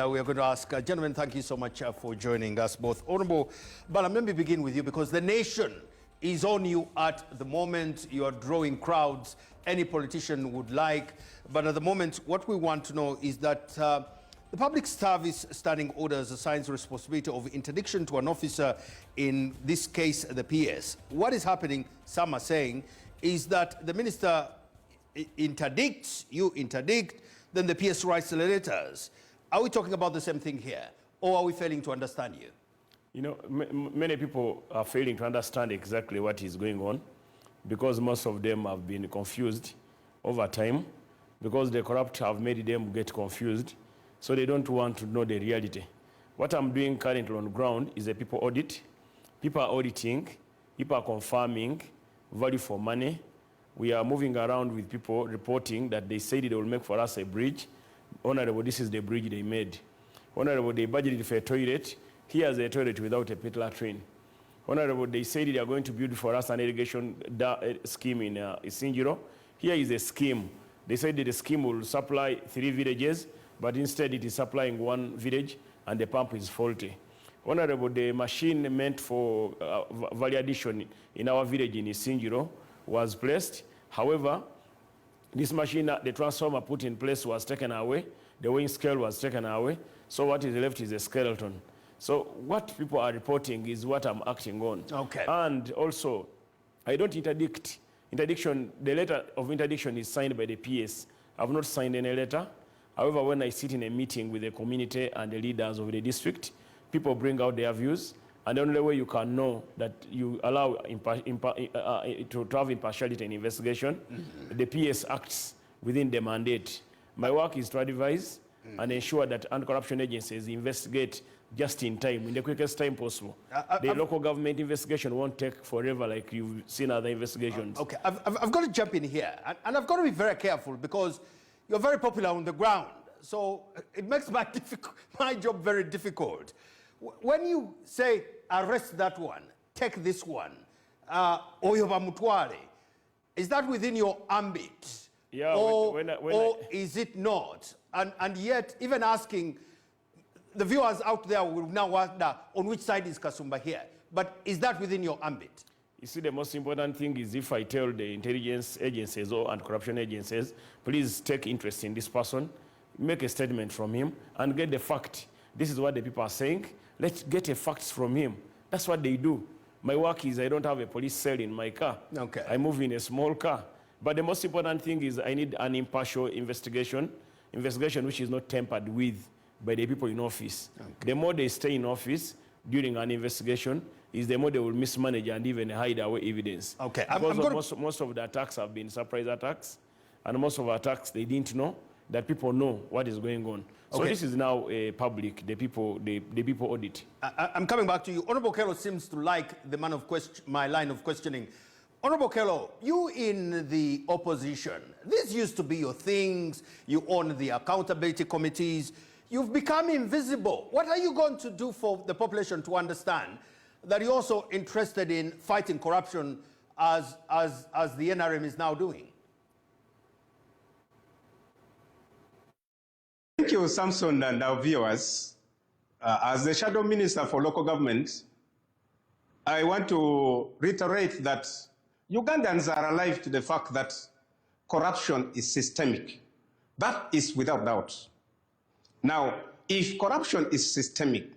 We are going to ask, gentlemen, thank you so much for joining us both. Honorable Balaam, let me begin with you because the nation is on you at the moment. You are drawing crowds any politician would like. But at the moment, what we want to know is that the Public Service Standing Orders assigns responsibility of interdiction to an officer, in this case, the PS. What is happening, some are saying, is that the minister interdicts, you interdict, then the PS writes the letters. Are we talking about the same thing here, or are we failing to understand you? You know, many people are failing to understand exactly what is going on because most of them have been confused over time because the corrupt have made them get confused, so they don't want to know the reality. What I'm doing currently on the ground is a people audit. People are auditing, people are confirming value for money. We are moving around with people reporting that they said they will make for us a bridge. Honorable, this is the bridge they made. Honorable, they budgeted for a toilet. Here's a toilet without a pit latrine. Honorable, they said they are going to build for us an irrigation scheme in Isingiro. Here is a scheme. They said that the scheme will supply 3 villages, but instead it is supplying 1 village, and the pump is faulty. Honorable, the machine meant for value addition in our village in Isingiro was placed. However, this machine, the transformer put in place was taken away, the weighing scale was taken away, so what is left is a skeleton. So what people are reporting is what I'm acting on. Okay. And also, I don't interdict. Interdiction, the letter of interdiction is signed by the PS. I've not signed any letter. However, when I sit in a meeting with the community and the leaders of the district, people bring out their views, and the only way you can know that you allow to have impartiality in investigation, the PS acts within the mandate. My work is to advise and ensure that anti-corruption agencies investigate just in time, in the quickest time possible. The local government investigation won't take forever like you've seen other investigations. Okay, I've got to jump in here, and I've got to be very careful because you're very popular on the ground, so it makes my job very difficult. When you say, arrest that one, take this one, Oyoba Mutware, is that within your ambit? Yeah, or is it not? And yet, even asking, the viewers out there will now wonder on which side is Kasumba here. But is that within your ambit? You see, the most important thing is if I tell the intelligence agencies or anti-corruption agencies, please take interest in this person, make a statement from him, and get the fact. This is what the people are saying. Let's get a facts from him. That's what they do. My work is I don't have a police cell in my car. Okay. I move in a small car. But the most important thing is I need an impartial investigation which is not tampered with by the people in office. Okay. The more they stay in office during an investigation, is the more they will mismanage and even hide away evidence. Okay. Because most of the attacks have been surprise attacks, and most of the attacks they didn't know that people know what is going on. So this is now public, the people audit. I'm coming back to you. Honorable Kello seems to like my line of questioning. Honorable Kello, you in the opposition, this used to be your things, you own the accountability committees, you've become invisible. What are you going to do for the population to understand that you're also interested in fighting corruption as the NRM is now doing? Thank you, Samson, and our viewers. As the Shadow Minister for Local Government, I want to reiterate that Ugandans are alive to the fact that corruption is systemic. That is without doubt. Now, if corruption is systemic,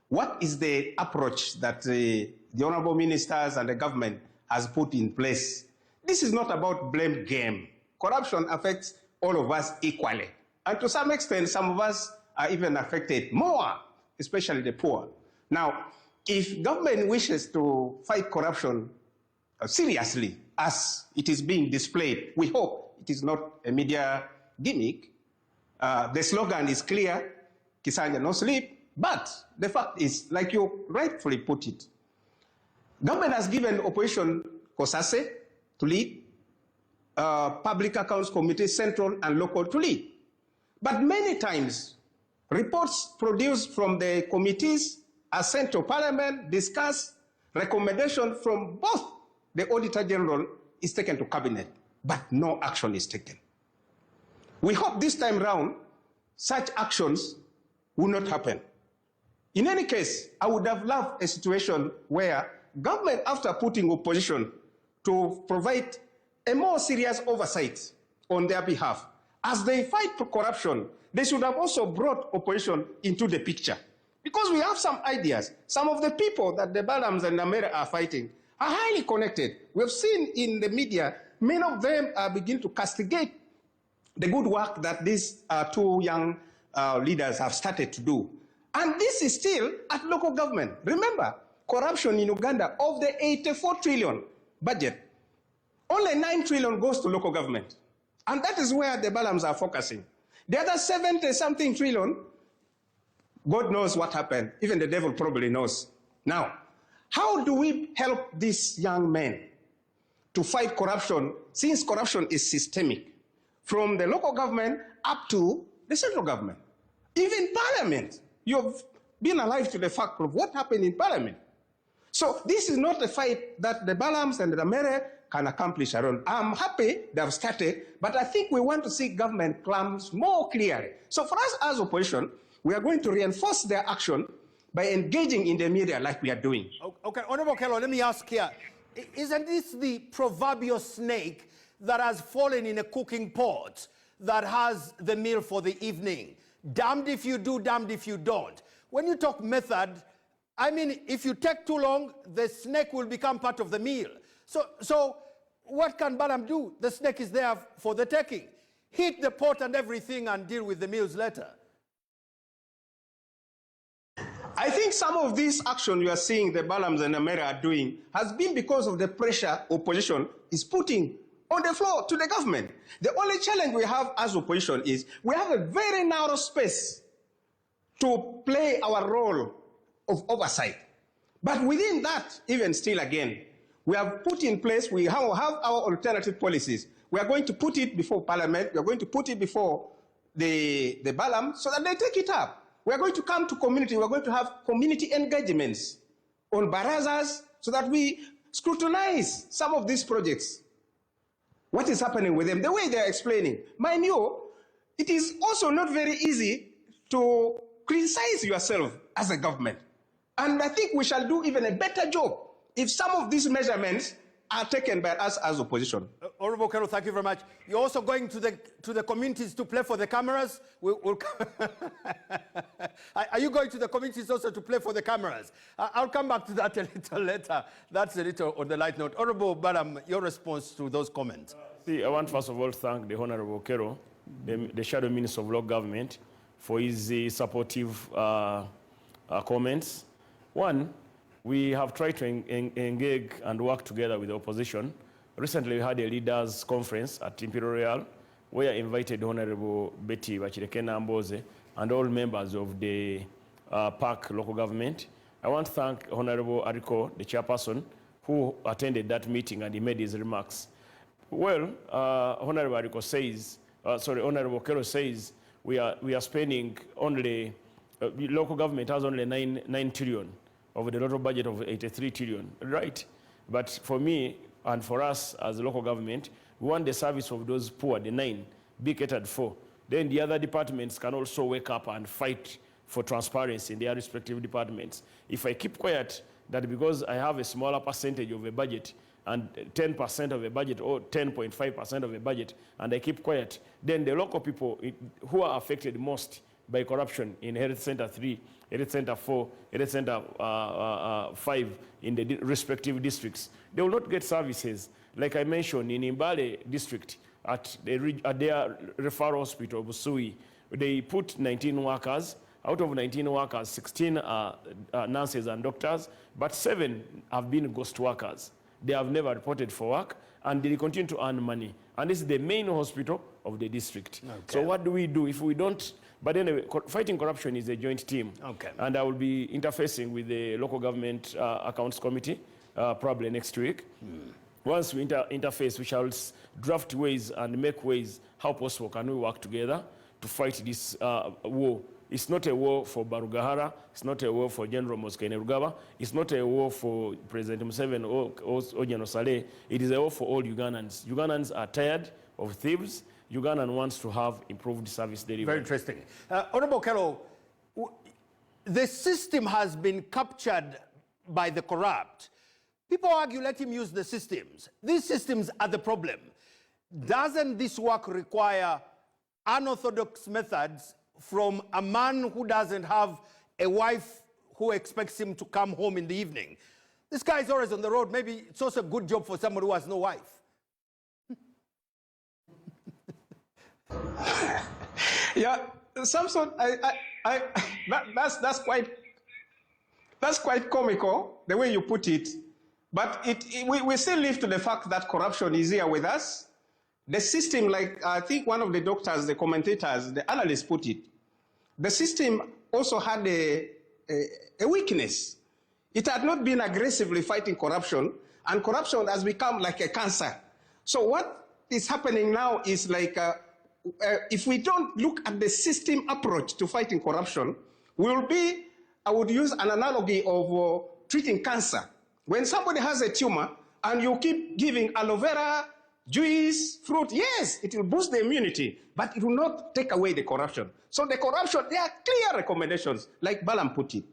what is the approach that the honorable ministers and the government has put in place? This is not about blame game. Corruption affects all of us equally. And to some extent, some of us are even affected more, especially the poor. Now, if government wishes to fight corruption seriously, as it is being displayed, we hope it is not a media gimmick. The slogan is clear, Kisanja no sleep, but the fact is, like you rightfully put it, government has given Operation Kosase to lead, Public Accounts Committee, central and local to lead. But many times, reports produced from the committees are sent to Parliament, discussed, recommendation from both the Auditor General is taken to Cabinet, but no action is taken. We hope this time round, such actions will not happen. In any case, I would have loved a situation where government, after putting opposition to provide a more serious oversight on their behalf, as they fight for corruption, they should have also brought opposition into the picture. Because we have some ideas. Some of the people that the Balams and the Mere are fighting are highly connected. We've seen in the media, many of them are beginning to castigate the good work that these two young leaders have started to do. And this is still at local government. Remember, corruption in Uganda, of the 84 trillion budget, only 9 trillion goes to local government. And that is where the Balams are focusing. The other 70-something trillion, God knows what happened. Even the devil probably knows. Now, how do we help these young men to fight corruption, since corruption is systemic, from the local government up to the central government? Even parliament, you've been alive to the fact of what happened in parliament. So this is not a fight that the Balams and the Mere can accomplish alone. I'm happy they have started, but I think we want to see government plans more clearly. So for us as opposition, we are going to reinforce their action by engaging in the media like we are doing. Okay, Honorable Kello, let me ask here. Isn't this the proverbial snake that has fallen in a cooking pot that has the meal for the evening? Damned if you do, damned if you don't. When you talk method, I mean, if you take too long, the snake will become part of the meal. So what can Balaam do? The snake is there for the taking. Heat the pot and everything and deal with the meals later. I think some of this action you are seeing the Balams and the Mere are doing has been because of the pressure opposition is putting on the floor to the government. The only challenge we have as opposition is we have a very narrow space to play our role of oversight. But within that, even still again, we have put in place, we have our alternative policies. We are going to put it before Parliament, we are going to put it before the Balaam so that they take it up. We are going to come to community, we are going to have community engagements on barazas so that we scrutinize some of these projects. What is happening with them, the way they are explaining. Mind you, it is also not very easy to criticize yourself as a government. And I think we shall do even a better job if some of these measurements are taken by us as opposition. Honorable Kello, thank you very much. You're also going to the communities to play for the cameras? Are you going to the communities also to play for the cameras? I'll come back to that a little later. That's a little on the light note. Honorable Balaam, your response to those comments. See, I want first of all to thank the Honorable Kello, the Shadow Minister of Local Government, for his supportive comments. One, we have tried to engage and work together with the opposition. Recently, we had a leaders' conference at Imperial, where I invited Honorable Betty Bachirekena Mboze and all members of the park local government. I want to thank Honorable Ariko, the chairperson, who attended that meeting and he made his remarks. Well, Honorable Ariko says, Honorable Kello says, we are spending only, local government has only 9 trillion over the total budget of 83 trillion, right? But for me and for us as a local government, we want the service of those poor, the 9, be catered for. Then the other departments can also wake up and fight for transparency in their respective departments. If I keep quiet, that because I have a smaller percentage of a budget and 10% of a budget or 10.5% of a budget, and I keep quiet, then the local people who are affected most by corruption in Health Center 3, Health Center 4, Health Center 5 in the respective districts, they will not get services. Like I mentioned, in Imbale district, at their referral hospital, Busui, they put 19 workers. Out of 19 workers, 16 are nurses and doctors, but 7 have been ghost workers. They have never reported for work, and they continue to earn money. And this is the main hospital of the district. Okay. So what do we do if we don't? But anyway, fighting corruption is a joint team. Okay. And I will be interfacing with the local government accounts committee probably next week. Once we interface, we shall draft ways and make ways how possible can we work together to fight this war. It's not a war for Barugahara. It's not a war for General Kainerugaba. It's not a war for President Museveni or General Saleh. It is a war for all Ugandans. Ugandans are tired of thieves. Ugandan wants to have improved service delivery. Very interesting. Honorable Kello, the system has been captured by the corrupt. People argue, let him use the systems. These systems are the problem. Doesn't this work require unorthodox methods from a man who doesn't have a wife who expects him to come home in the evening? This guy is always on the road. Maybe it's also a good job for someone who has no wife. Yeah, Samson, that's quite comical, the way you put it. But we still live to the fact that corruption is here with us. The system, like I think one of the doctors, the commentators, the analysts put it, the system also had a weakness. It had not been aggressively fighting corruption, and corruption has become like a cancer. So what is happening now is like, if we don't look at the system approach to fighting corruption, we'll be, I would use an analogy of treating cancer. When somebody has a tumor and you keep giving aloe vera, juice, fruit, yes, it will boost the immunity, but it will not take away the corruption. So the corruption, there are clear recommendations, like Balaam put it.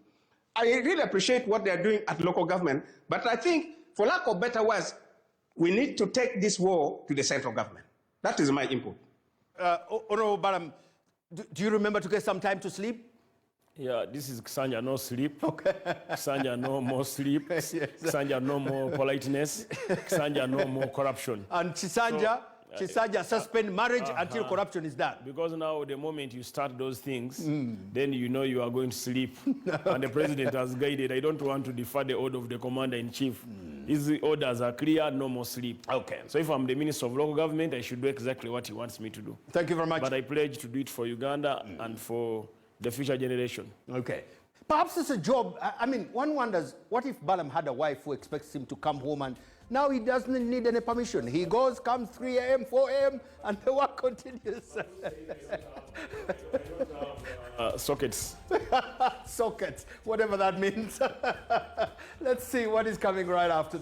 I really appreciate what they are doing at local government, but I think, for lack of better words, we need to take this war to the central government. That is my input. Honorable Balaam, do you remember to get some time to sleep? Yeah, this is Ksanja, no sleep. Okay. Ksanja, no more sleep. Yes. Ksanja, no more politeness. Ksanja, no more corruption. And Chisanja, suspend marriage until corruption is done. Because now, the moment you start those things, then you know you are going to sleep. And the president has guided. I don't want to defer the order of the commander-in-chief. His orders are clear, no more sleep. Okay. So if I'm the minister of local government, I should do exactly what he wants me to do. Thank you very much. But I pledge to do it for Uganda and for the future generation. Okay. Perhaps it's a job. I mean, one wonders, what if Balaam had a wife who expects him to come home and now he doesn't need any permission? He goes, comes 3 a.m., 4 a.m., and the work continues. Sockets. Sockets, whatever that means. Let's see what is coming right after this.